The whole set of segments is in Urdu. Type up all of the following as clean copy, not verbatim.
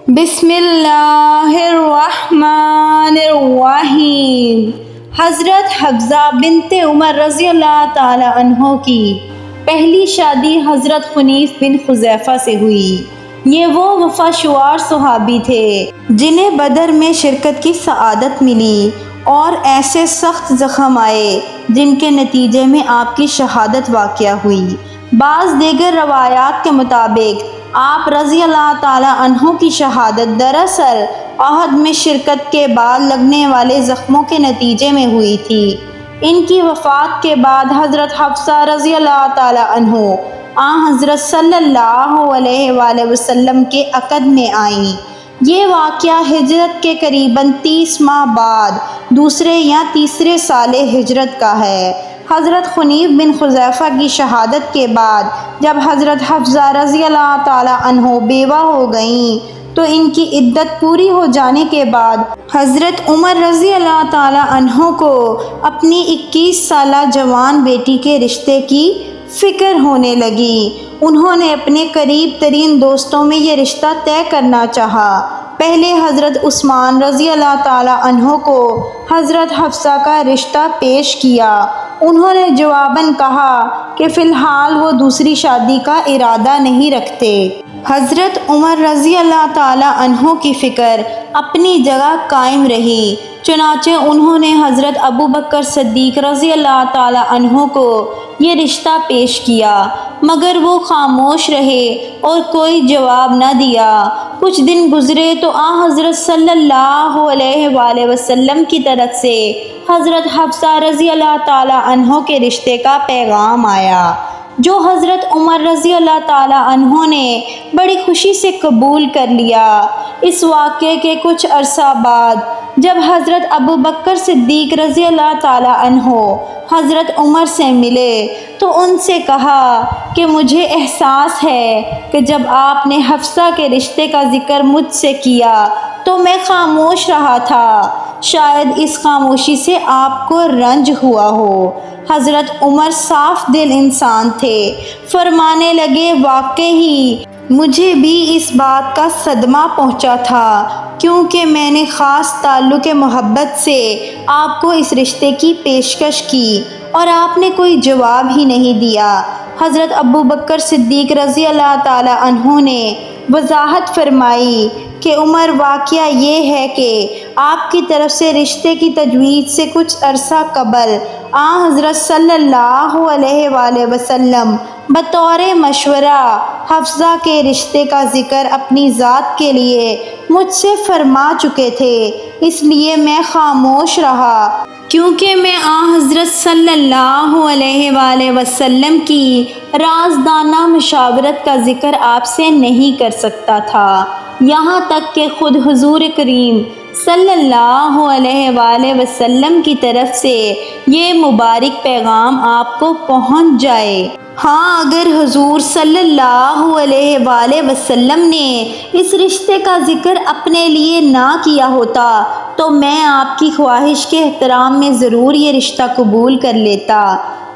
بسم اللہ الرحمن الرحیم۔ حضرت حفصہ بنت عمر رضی اللہ تعالی عنہ کی پہلی شادی حضرت حنیف بن حذیفہ سے ہوئی۔ یہ وہ وفاشوار صحابی تھے جنہیں بدر میں شرکت کی سعادت ملی اور ایسے سخت زخم آئے جن کے نتیجے میں آپ کی شہادت واقع ہوئی۔ بعض دیگر روایات کے مطابق آپ رضی اللہ تعالی عنہ کی شہادت دراصل احد میں شرکت کے بعد لگنے والے زخموں کے نتیجے میں ہوئی تھی۔ ان کی وفات کے بعد حضرت حفصہ رضی اللہ تعالی عنہ حضرت صلی اللہ علیہ وآلہ وسلم کے عقد میں آئیں۔ یہ واقعہ ہجرت کے قریباً 30 ماہ بعد دوسرے یا تیسرے سال ہجرت کا ہے۔ حضرت حنیف بن حذیفہ کی شہادت کے بعد جب حضرت حفصہ رضی اللہ تعالی عنہ بیوہ ہو گئیں تو ان کی عدت پوری ہو جانے کے بعد حضرت عمر رضی اللہ تعالی عنہ کو اپنی 21 سالہ جوان بیٹی کے رشتے کی فکر ہونے لگی۔ انہوں نے اپنے قریب ترین دوستوں میں یہ رشتہ طے کرنا چاہا۔ پہلے حضرت عثمان رضی اللہ تعالی عنہ کو حضرت حفصہ کا رشتہ پیش کیا۔ انہوں نے جواباً کہا کہ فی الحال وہ دوسری شادی کا ارادہ نہیں رکھتے۔ حضرت عمر رضی اللہ تعالی عنہ کی فکر اپنی جگہ قائم رہی، چنانچہ انہوں نے حضرت ابوبکر صدیق رضی اللہ تعالی عنہ کو یہ رشتہ پیش کیا، مگر وہ خاموش رہے اور کوئی جواب نہ دیا۔ کچھ دن گزرے تو حضرت صلی اللہ علیہ وآلہ وسلم کی طرف سے حضرت حفصہ رضی اللہ تعالی عنہ کے رشتے کا پیغام آیا، جو حضرت عمر رضی اللہ تعالی عنہ نے بڑی خوشی سے قبول کر لیا۔ اس واقعے کے کچھ عرصہ بعد جب حضرت ابوبکر صدیق رضی اللہ تعالی عنہ حضرت عمر سے ملے تو ان سے کہا کہ مجھے احساس ہے کہ جب آپ نے حفصہ کے رشتے کا ذکر مجھ سے کیا تو میں خاموش رہا تھا، شاید اس خاموشی سے آپ کو رنج ہوا ہو۔ حضرت عمر صاف دل انسان تھے، فرمانے لگے واقعی مجھے بھی اس بات کا صدمہ پہنچا تھا، کیونکہ میں نے خاص تعلق محبت سے آپ کو اس رشتے کی پیشکش کی اور آپ نے کوئی جواب ہی نہیں دیا۔ حضرت ابوبکر صدیق رضی اللہ تعالی عنہ نے وضاحت فرمائی کہ عمر واقعہ یہ ہے کہ آپ کی طرف سے رشتے کی تجویز سے کچھ عرصہ قبل حضرت صلی اللہ علیہ وآلہ وسلم بطور مشورہ حفصہ کے رشتے کا ذکر اپنی ذات کے لیے مجھ سے فرما چکے تھے، اس لیے میں خاموش رہا، کیونکہ میں حضرت صلی اللہ علیہ وآلہ وسلم کی رازدانہ مشاورت کا ذکر آپ سے نہیں کر سکتا تھا، یہاں تک کہ خود حضور کریم صلی اللہ علیہ وآلہ وسلم کی طرف سے یہ مبارک پیغام آپ کو پہنچ جائے۔ اگر حضور صلی اللہ علیہ وآلہ وسلم نے اس رشتے کا ذکر اپنے لیے نہ کیا ہوتا تو میں آپ کی خواہش کے احترام میں ضرور یہ رشتہ قبول کر لیتا۔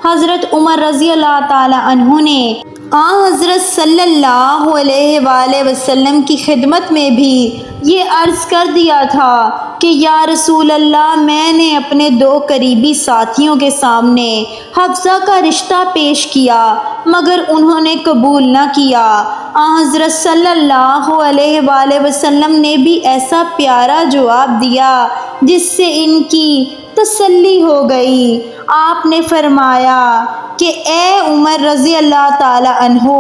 حضرت عمر رضی اللہ تعالی عنہ نے حضرت صلی اللہ علیہ وآلہ وسلم کی خدمت میں بھی یہ عرض کر دیا تھا کہ یا رسول اللہ، میں نے اپنے 2 قریبی ساتھیوں کے سامنے حفصہ کا رشتہ پیش کیا مگر انہوں نے قبول نہ کیا۔ حضرت صلی اللہ علیہ وآلہ وسلم نے بھی ایسا پیارا جواب دیا جس سے ان کی تسلی ہو گئی۔ آپ نے فرمایا کہ اے عمر رضی اللہ تعالی عنہ،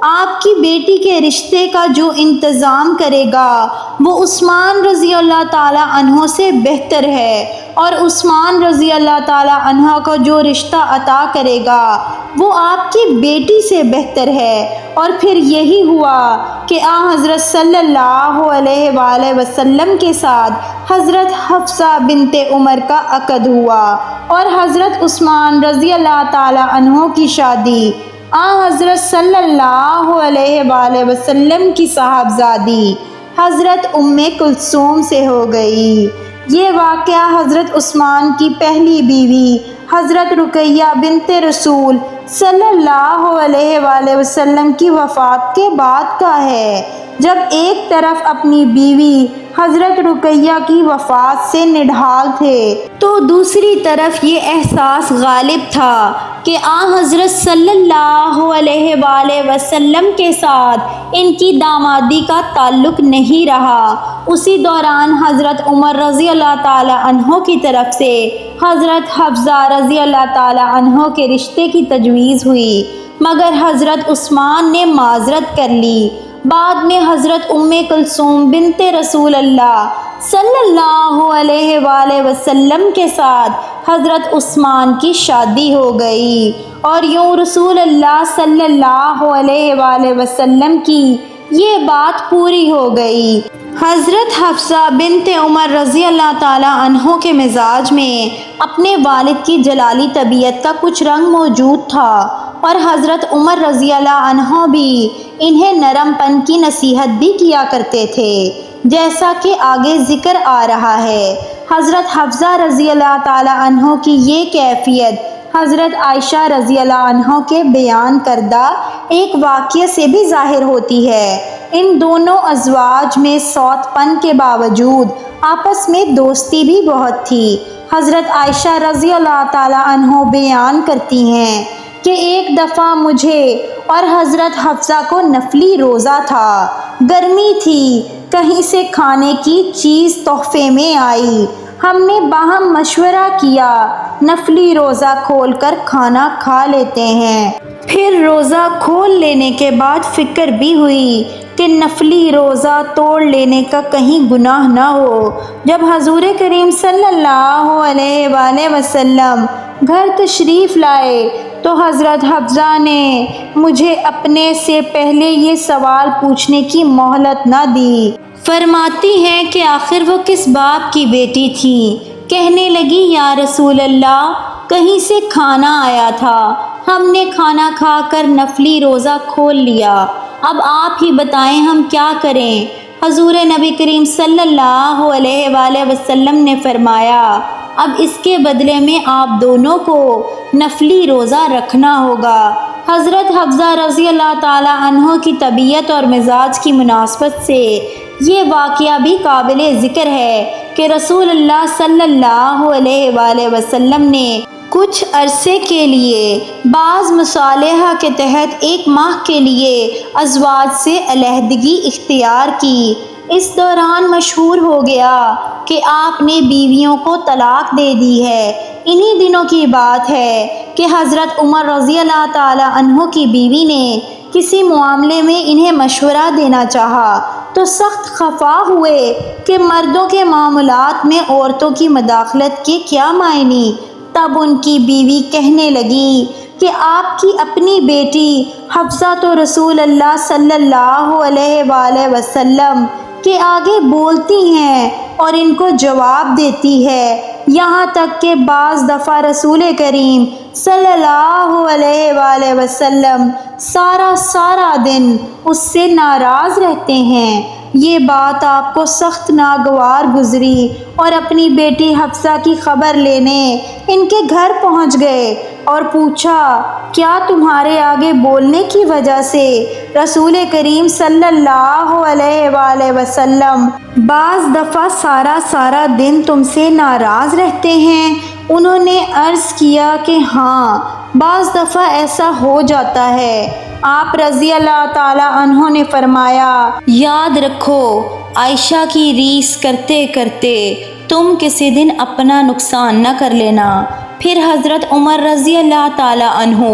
آپ کی بیٹی کے رشتے کا جو انتظام کرے گا وہ عثمان رضی اللہ تعالی عنہ سے بہتر ہے، اور عثمان رضی اللہ تعالی عنہ کو جو رشتہ عطا کرے گا وہ آپ کی بیٹی سے بہتر ہے۔ اور پھر یہی ہوا کہ حضرت صلی اللہ علیہ وآلہ وسلم کے ساتھ حضرت حفصہ بنت عمر کا عقد ہوا اور حضرت عثمان رضی اللہ تعالی عنہ کی شادی حضرت صلی اللہ علیہ وآلہ وسلم کی صاحبزادی حضرت ام کلثوم سے ہو گئی۔ یہ واقعہ حضرت عثمان کی پہلی بیوی حضرت رقیہ بنت رسول صلی اللہ علیہ وآلہ وسلم کی وفات کے بعد کا ہے، جب ایک طرف اپنی بیوی حضرت رقیہ کی وفات سے نڈھال تھے تو دوسری طرف یہ احساس غالب تھا کہ حضرت صلی اللہ علیہ وآلہ وسلم کے ساتھ ان کی دامادی کا تعلق نہیں رہا۔ اسی دوران حضرت عمر رضی اللہ تعالی عنہ کی طرف سے حضرت حفصہ رضی اللہ تعالی عنہ کے رشتے کی تجویز ہوئی، مگر حضرت عثمان نے معذرت کر لی۔ بعد میں حضرت کلثوم بنت رسول اللہ صلی اللہ علیہ وآلہ وسلم کے ساتھ حضرت عثمان کی شادی ہو گئی، اور یوں رسول اللہ صلی اللہ علیہ وآلہ وسلم کی یہ بات پوری ہو گئی۔ حضرت حفصہ بنت عمر رضی اللہ تعالی عنہ کے مزاج میں اپنے والد کی جلالی طبیعت کا کچھ رنگ موجود تھا، اور حضرت عمر رضی اللہ عنہ بھی انہیں نرم پن کی نصیحت بھی کیا کرتے تھے، جیسا کہ آگے ذکر آ رہا ہے۔ حضرت حفصہ رضی اللہ تعالی عنہ کی یہ کیفیت حضرت عائشہ رضی اللہ عنہ کے بیان کردہ ایک واقعے سے بھی ظاہر ہوتی ہے۔ ان دونوں ازواج میں سوت پن کے باوجود آپس میں دوستی بھی بہت تھی۔ حضرت عائشہ رضی اللہ تعالی عنہ بیان کرتی ہیں کہ ایک دفعہ مجھے اور حضرت حفصہ کو نفلی روزہ تھا، گرمی تھی، کہیں سے کھانے کی چیز تحفے میں آئی، ہم نے باہم مشورہ کیا نفلی روزہ کھول کر کھانا کھا لیتے ہیں۔ پھر روزہ کھول لینے کے بعد فکر بھی ہوئی کہ نفلی روزہ توڑ لینے کا کہیں گناہ نہ ہو۔ جب حضور کریم صلی اللہ علیہ وآلہ وسلم گھر تشریف لائے تو حضرت حفصہ نے مجھے اپنے سے پہلے یہ سوال پوچھنے کی مہلت نہ دی۔ فرماتی ہیں کہ آخر وہ کس باپ کی بیٹی تھی؟ کہنے لگی یا رسول اللہ، کہیں سے کھانا آیا تھا، ہم نے کھانا کھا کر نفلی روزہ کھول لیا، اب آپ ہی بتائیں ہم کیا کریں؟ حضور نبی کریم صلی اللہ علیہ وآلہ وسلم نے فرمایا اب اس کے بدلے میں آپ دونوں کو نفلی روزہ رکھنا ہوگا۔ حضرت حفصہ رضی اللہ تعالی عنہ کی طبیعت اور مزاج کی مناسبت سے یہ واقعہ بھی قابل ذکر ہے کہ رسول اللہ صلی اللہ علیہ وآلہ وسلم نے کچھ عرصے کے لیے بعض مصالحہ کے تحت 1 ماہ کے لیے ازواج سے علیحدگی اختیار کی۔ اس دوران مشہور ہو گیا کہ آپ نے بیویوں کو طلاق دے دی ہے۔ انہی دنوں کی بات ہے کہ حضرت عمر رضی اللہ تعالی عنہ کی بیوی نے کسی معاملے میں انہیں مشورہ دینا چاہا تو سخت خفا ہوئے کہ مردوں کے معاملات میں عورتوں کی مداخلت کے کیا معنی۔ تب ان کی بیوی کہنے لگی کہ آپ کی اپنی بیٹی حفصہ تو رسول اللہ صلی اللہ علیہ وآلہ وسلم کے آگے بولتی ہیں اور ان کو جواب دیتی ہے، یہاں تک کہ بعض دفعہ رسول کریم صلی اللہ علیہ وآلہ وسلم سارا دن اس سے ناراض رہتے ہیں۔ یہ بات آپ کو سخت ناگوار گزری اور اپنی بیٹی حفصہ کی خبر لینے ان کے گھر پہنچ گئے اور پوچھا کیا تمہارے آگے بولنے کی وجہ سے رسول کریم صلی اللہ علیہ وآلہ وسلم بعض دفعہ سارا دن تم سے ناراض رہتے ہیں؟ انہوں نے عرض کیا کہ ہاں، بعض دفعہ ایسا ہو جاتا ہے۔ آپ رضی اللہ تعالی عنہ نے فرمایا یاد رکھو عائشہ کی ریس کرتے کرتے تم کسی دن اپنا نقصان نہ کر لینا۔ پھر حضرت عمر رضی اللہ تعالی عنہ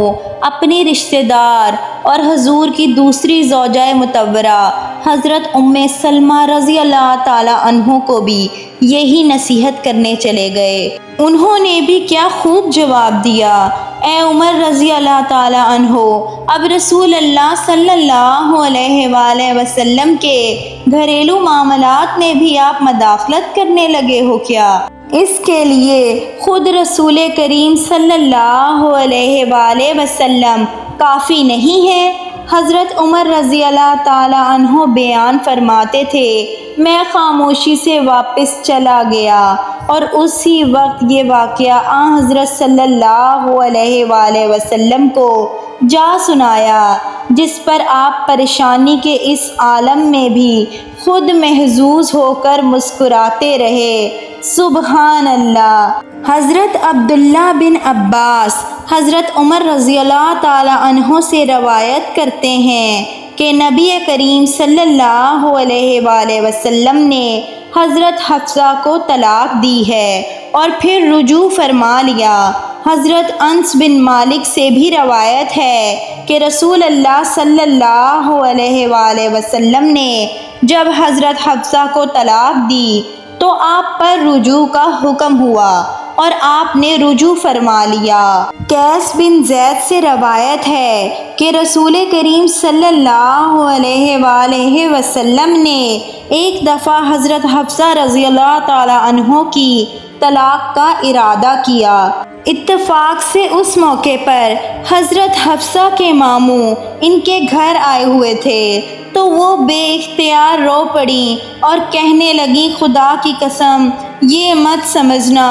اپنے رشتہ دار اور حضور کی دوسری زوجہ مطورہ حضرت سلمہ رضی اللہ تعالی عنہ کو بھی یہی نصیحت کرنے چلے گئے۔ انہوں نے بھی کیا خوب جواب دیا، اے عمر رضی اللہ تعالی عنہ، اب رسول اللہ صلی اللہ علیہ وآلہ وسلم کے گھریلو معاملات میں بھی آپ مداخلت کرنے لگے ہو کیا؟ اس کے لیے خود رسول کریم صلی اللہ علیہ وآلہ وسلم کافی نہیں ہے؟ حضرت عمر رضی اللہ تعالی عنہ بیان فرماتے تھے میں خاموشی سے واپس چلا گیا اور اسی وقت یہ واقعہ آن حضرت صلی اللہ علیہ وآلہ وسلم کو جا سنایا، جس پر آپ پریشانی کے اس عالم میں بھی خود محظوظ ہو کر مسکراتے رہے۔ سبحان اللہ۔ حضرت عبداللہ بن عباس حضرت عمر رضی اللہ تعالی عنہ سے روایت کرتے ہیں کہ نبی کریم صلی اللہ علیہ وآلہ وسلم نے حضرت حفصہ کو طلاق دی ہے اور پھر رجوع فرما لیا۔ حضرت انس بن مالک سے بھی روایت ہے کہ رسول اللہ صلی اللہ علیہ وآلہ وسلم نے جب حضرت حفصہ کو طلاق دی تو آپ پر رجوع کا حکم ہوا اور آپ نے رجوع فرما لیا۔ قیس بن زید سے روایت ہے کہ رسول کریم صلی اللہ علیہ وآلہ وسلم نے ایک دفعہ حضرت حفصہ رضی اللہ تعالی عنہ کی طلاق کا ارادہ کیا۔ اتفاق سے اس موقع پر حضرت حفصہ کے ماموں ان کے گھر آئے ہوئے تھے تو وہ بے اختیار رو پڑیں اور کہنے لگیں، خدا کی قسم یہ مت سمجھنا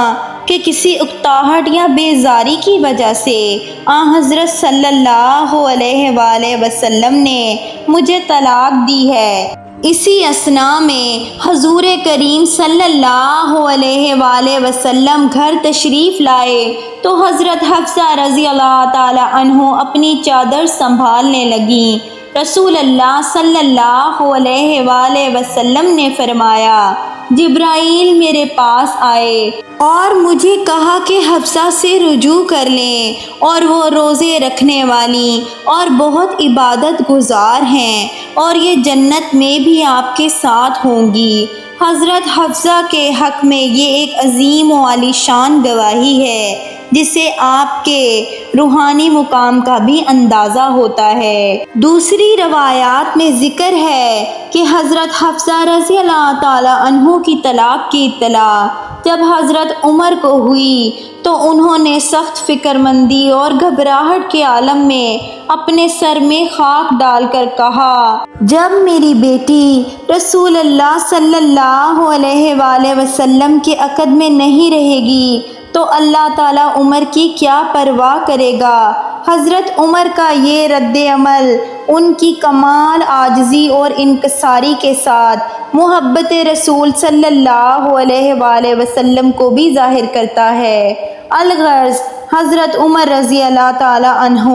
کہ کسی اکتاہٹ یا بیزاری کی وجہ سے آن حضرت صلی اللہ علیہ وآلہ وسلم نے مجھے طلاق دی ہے۔ اسی اثناء میں حضور کریم صلی اللہ علیہ وآلہ وسلم گھر تشریف لائے تو حضرت حفصہ رضی اللہ تعالی عنہ اپنی چادر سنبھالنے لگیں۔ رسول اللہ صلی اللہ علیہ وآلہ وسلم نے فرمایا، جبرائیل میرے پاس آئے اور مجھے کہا کہ حفصہ سے رجوع کر لیں اور وہ روزے رکھنے والی اور بہت عبادت گزار ہیں اور یہ جنت میں بھی آپ کے ساتھ ہوں گی۔ حضرت حفصہ کے حق میں یہ ایک عظیم و عالی شان گواہی ہے جسے آپ کے روحانی مقام کا بھی اندازہ ہوتا ہے۔ دوسری روایات میں ذکر ہے کہ حضرت حفصہ رضی اللہ تعالی عنہ کی طلاق کی اطلاع جب حضرت عمر کو ہوئی تو انہوں نے سخت فکر مندی اور گھبراہٹ کے عالم میں اپنے سر میں خاک ڈال کر کہا، جب میری بیٹی رسول اللہ صلی اللہ علیہ وآلہ وسلم کے عقد میں نہیں رہے گی تو اللہ تعالیٰ عمر کی کیا پرواہ کرے گا۔ حضرت عمر کا یہ رد عمل ان کی کمال عاجزی اور انکساری کے ساتھ محبت رسول صلی اللہ علیہ وآلہ وسلم کو بھی ظاہر کرتا ہے۔ الغرض حضرت عمر رضی اللہ تعالی عنہ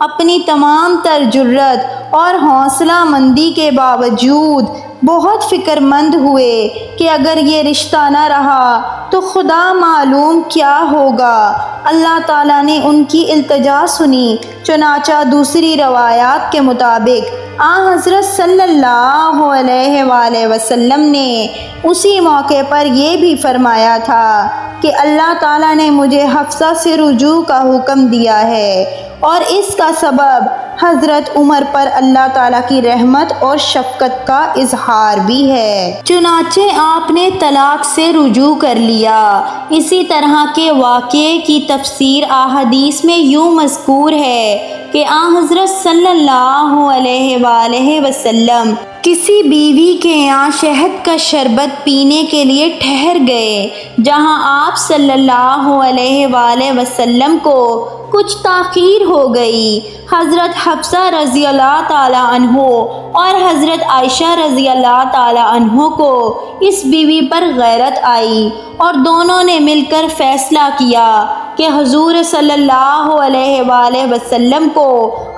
اپنی تمام تر جرأت اور حوصلہ مندی کے باوجود بہت فکر مند ہوئے کہ اگر یہ رشتہ نہ رہا تو خدا معلوم کیا ہوگا۔ اللہ تعالیٰ نے ان کی التجا سنی، چنانچہ دوسری روایات کے مطابق آن حضرت صلی اللہ علیہ وآلہ وسلم نے اسی موقع پر یہ بھی فرمایا تھا کہ اللہ تعالیٰ نے مجھے حفصہ سے رجوع کا حکم دیا ہے اور اس کا سبب حضرت عمر پر اللہ تعالیٰ کی رحمت اور شفقت کا اظہار بھی ہے۔ چنانچہ آپ نے طلاق سے رجوع کر لیا۔ اسی طرح کے واقعے کی تفسیر احادیث میں یوں مذکور ہے کہ آن حضرت صلی اللہ علیہ وآلہ وسلم کسی بیوی کے یہاں شہد کا شربت پینے کے لیے ٹھہر گئے، جہاں آپ صلی اللہ علیہ وآلہ وسلم کو کچھ تاخیر ہو گئی۔ حضرت حفصہ رضی اللہ تعالی عنہ اور حضرت عائشہ رضی اللہ تعالی عنہ کو اس بیوی پر غیرت آئی اور دونوں نے مل کر فیصلہ کیا کہ حضور صلی اللہ علیہ وآلہ وسلم کو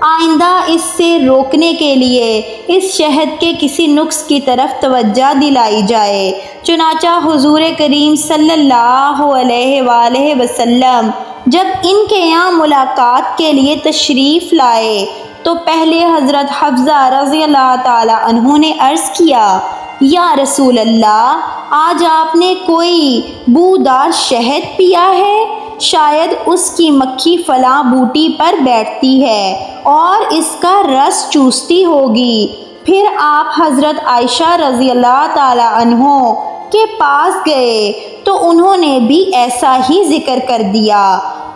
آئندہ اس سے روکنے کے لیے اس شہد کے کسی نقص کی طرف توجہ دلائی جائے۔ چنانچہ حضور کریم صلی اللہ علیہ وآلہ وسلم جب ان کے یہاں ملاقات کے لیے تشریف لائے تو پہلے حضرت حفصہ رضی اللہ تعالی عنہ نے عرض کیا، یا رسول اللہ، آج آپ نے کوئی بودار شہد پیا ہے؟ شاید اس کی مکھی فلاں بوٹی پر بیٹھتی ہے اور اس کا رس چوستی ہوگی۔ پھر آپ حضرت عائشہ رضی اللہ تعالی عنہ کے پاس گئے تو انہوں نے بھی ایسا ہی ذکر کر دیا۔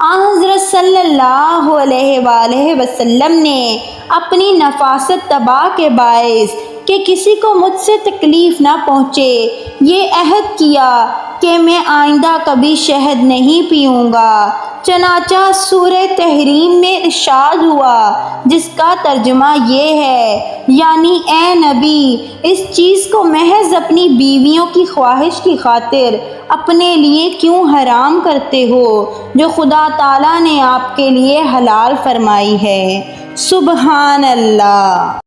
آن حضرت صلی اللہ علیہ وآلہ وسلم نے اپنی نفاست طبع کے باعث کہ کسی کو مجھ سے تکلیف نہ پہنچے، یہ عہد کیا کہ میں آئندہ کبھی شہد نہیں پیوں گا۔ چنانچہ سورہ تحریم میں ارشاد ہوا، جس کا ترجمہ یہ ہے، یعنی اے نبی، اس چیز کو محض اپنی بیویوں کی خواہش کی خاطر اپنے لیے کیوں حرام کرتے ہو، جو خدا تعالیٰ نے آپ کے لیے حلال فرمائی ہے۔ سبحان اللہ۔